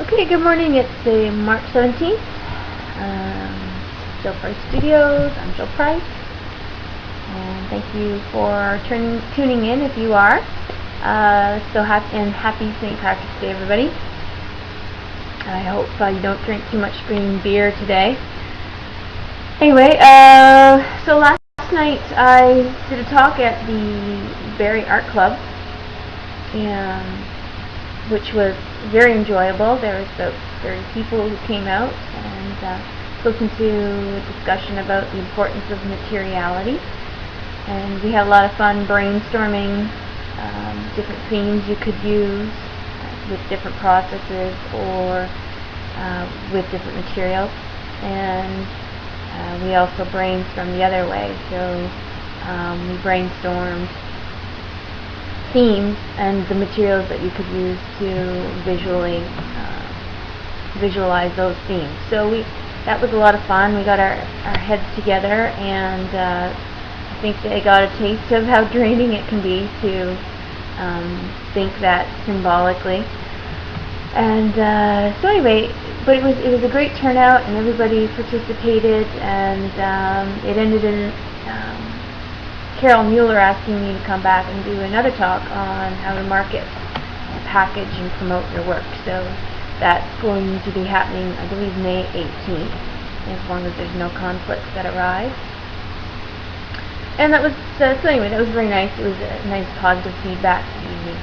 Okay, good morning. It's March 17th. Jill Price Studios. I'm Jill Price. And thank you for tuning in if you are. Happy St. Patrick's Day, everybody. I hope you don't drink too much green beer today. Anyway, so last night I did a talk at the Barrie Art Club, which was very enjoyable. There was about 30 people who came out and listened to a discussion about the importance of materiality. And we had a lot of fun brainstorming different themes you could use with different processes or with different materials. And we also brainstormed the other way. So we brainstormed themes and the materials that you could use to visualize those themes. So that was a lot of fun. We got our heads together, and I think they got a taste of how draining it can be to think that symbolically. And so anyway, but it was a great turnout, and everybody participated, and it ended in Carol Mueller asking me to come back and do another talk on how to market, package, and promote your work. So that's going to be happening, I believe, May 18th, as long as there's no conflicts that arise. And that was, so anyway, that was very nice. It was a nice positive feedback evening.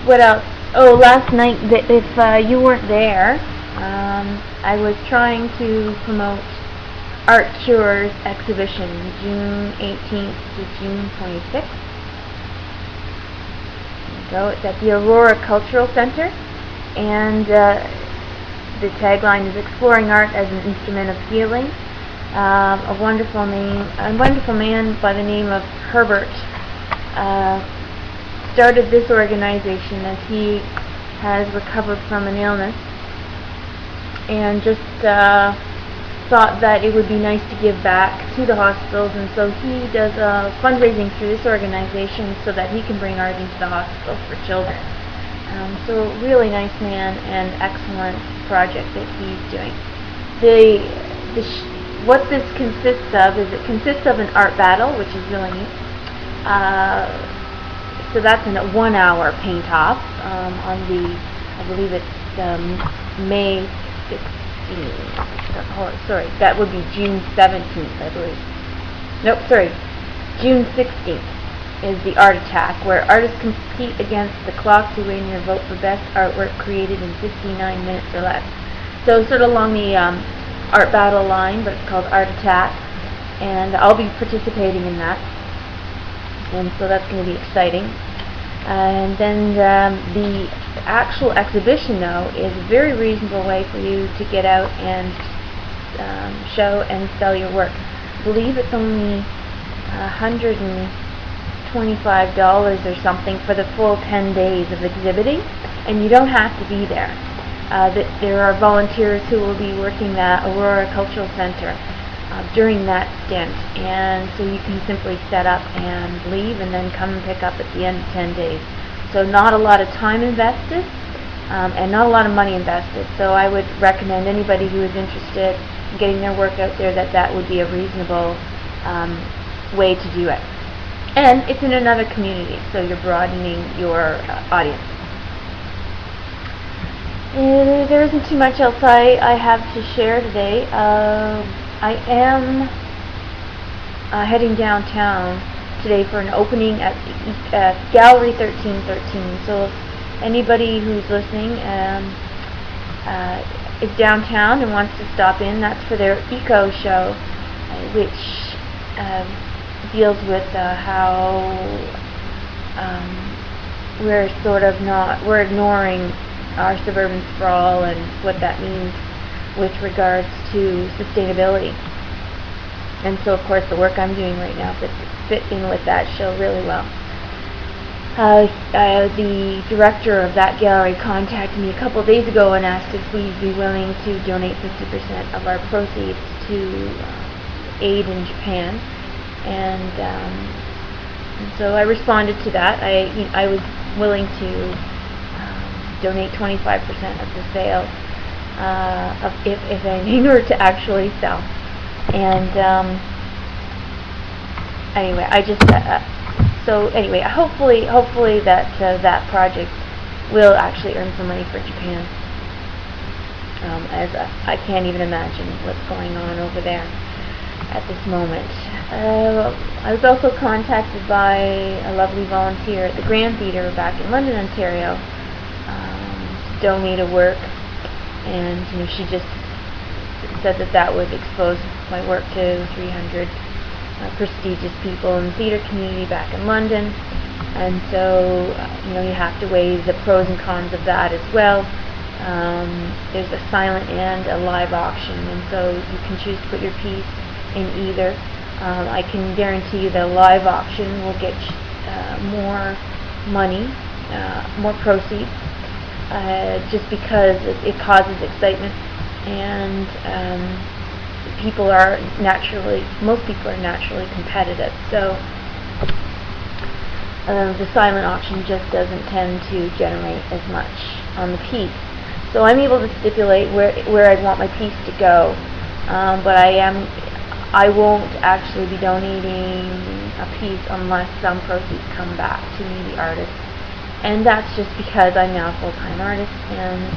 What else? Oh, last night, if you weren't there, I was trying to promote Art Cure's exhibition, June 18th to June 26th. There you go. It's at the Aurora Cultural Center, and the tagline is "Exploring Art as an Instrument of Healing." A wonderful man by the name of Herbert started this organization as he has recovered from an illness, and just thought that it would be nice to give back to the hospitals, and so he does fundraising through this organization so that he can bring art into the hospitals for children. So really nice man and excellent project that he's doing. What this consists of is it consists of an art battle, which is really neat. So that's in a 1-hour paint-off on the, I believe it's May 16th. Sorry, that would be June 17th, I believe. Nope, sorry. June 16th is the art attack, where artists compete against the clock to win your vote for best artwork created in 59 minutes or less. So sort of along the art battle line, but it's called Art Attack, and I'll be participating in that, and so that's going to be exciting. And then the actual exhibition, though, is a very reasonable way for you to get out and show and sell your work. I believe it's only $125 or something for the full 10 days of exhibiting, and you don't have to be there. There are volunteers who will be working at Aurora Cultural Center during that stint, and so you can simply set up and leave and then come and pick up at the end of 10 days. So not a lot of time invested and not a lot of money invested. So I would recommend anybody who is interested in getting their work out there that would be a reasonable way to do it. And it's in another community, so you're broadening your audience. There isn't too much else I have to share today. I am heading downtown today for an opening at Gallery 1313. So if anybody who's listening is downtown and wants to stop in, that's for their eco show, which deals with how we're ignoring our suburban sprawl and what that means with regards to sustainability. And so, of course, the work I'm doing right now fits in with that show really well. The director of that gallery contacted me a couple days ago and asked if we'd be willing to donate 50% of our proceeds to aid in Japan. And so I responded to that. I was willing to donate 25% of the sale, if anything were to actually sell. And anyway, I just so anyway, hopefully that that project will actually earn some money for Japan. As I can't even imagine what's going on over there at this moment. I was also contacted by a lovely volunteer at the Grand Theatre back in London, Ontario, to donate a work, and she just said that would expose my work to 300 prestigious people in the theatre community back in London, and so you have to weigh the pros and cons of that as well. There's a silent and a live auction, and so you can choose to put your piece in either. I can guarantee you the live auction will get more money, more proceeds, just because it causes excitement, and most people are naturally competitive. So the silent auction just doesn't tend to generate as much on the piece. So I'm able to stipulate where I'd want my piece to go, but I won't actually be donating a piece unless some proceeds come back to me, the artist. And that's just because I'm now a full-time artist, and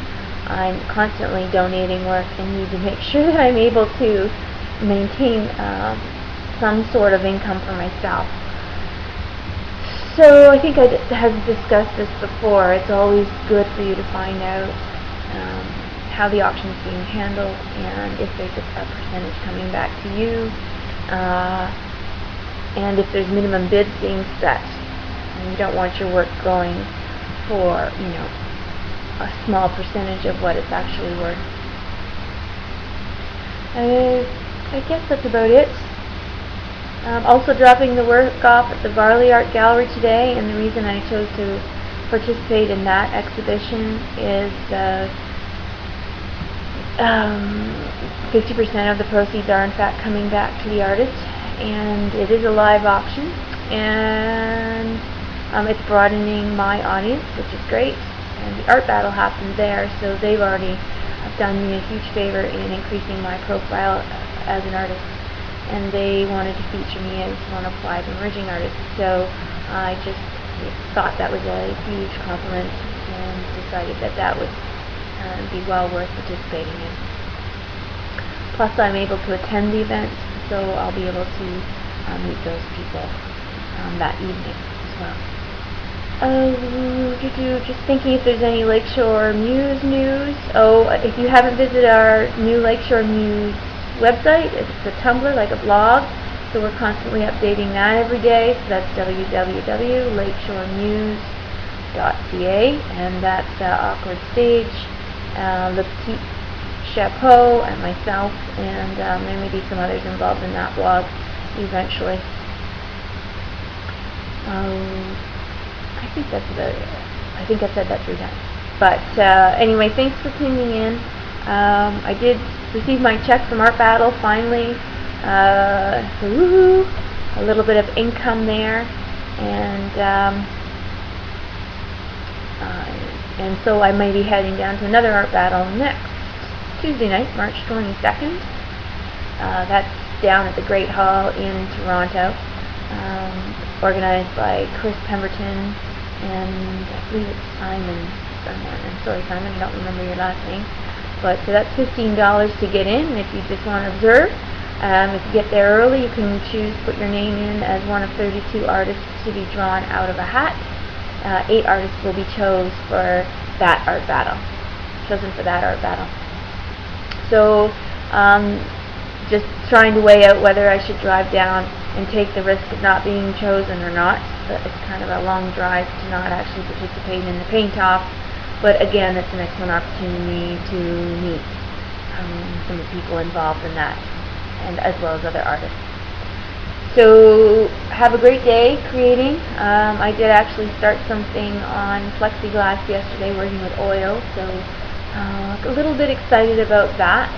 I'm constantly donating work and need to make sure that I'm able to maintain some sort of income for myself. So I think I have discussed this before. It's always good for you to find out how the auction is being handled, and if there's a percentage coming back to you, and if there's minimum bids being set. And you don't want your work going for a small percentage of what it's actually worth. I guess that's about it. Also dropping the work off at the Barrie Art Gallery today, and the reason I chose to participate in that exhibition is 50% of the proceeds are in fact coming back to the artist, and it is a live auction, and it's broadening my audience, which is great. And the art battle happened there, so they've already done me a huge favor in increasing my profile as an artist, and they wanted to feature me as one of 5 emerging artists. So I just thought that was a huge compliment and decided that would be well worth participating in. Plus I'm able to attend the event, so I'll be able to meet those people that evening as well. Just thinking if there's any Lakeshore Muse news. If you haven't visited our new Lakeshore Muse website, it's a Tumblr, like a blog, so we're constantly updating that every day. So that's www.lakeshoremuse.ca, and that's Awkward Stage, Le Petit Chapeau, and myself, and there may be some others involved in that blog eventually. I think that's about it. I think I've said that 3 times. But anyway, thanks for tuning in. I did receive my check from Art Battle finally. So woohoo! A little bit of income there, and so I may be heading down to another Art Battle next Tuesday night, March 22nd. That's down at the Great Hall in Toronto, organized by Chris Pemberton, and I believe it's Simon someone. I'm sorry, Simon, I don't remember your last name. But so that's $15 to get in if you just want to observe. If you get there early, you can choose to put your name in as one of 32 artists to be drawn out of a hat. 8 artists will be chosen for that art battle. So just trying to weigh out whether I should drive down and take the risk of not being chosen or not. It's kind of a long drive to not actually participate in the paint-off, but again, it's an excellent opportunity to meet some of the people involved in that, and as well as other artists. So have a great day creating. I did actually start something on plexiglass yesterday, working with oil, so a little bit excited about that.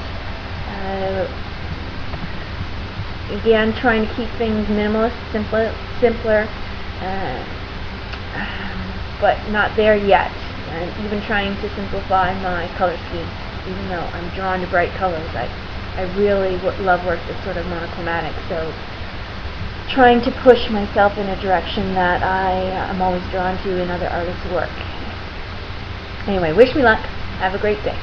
Again, trying to keep things minimalist, simpler, but not there yet. and even trying to simplify my color scheme. Even though I'm drawn to bright colors, I really love work that's sort of monochromatic, so trying to push myself in a direction that I am always drawn to in other artists' work. Anyway, wish me luck. Have a great day.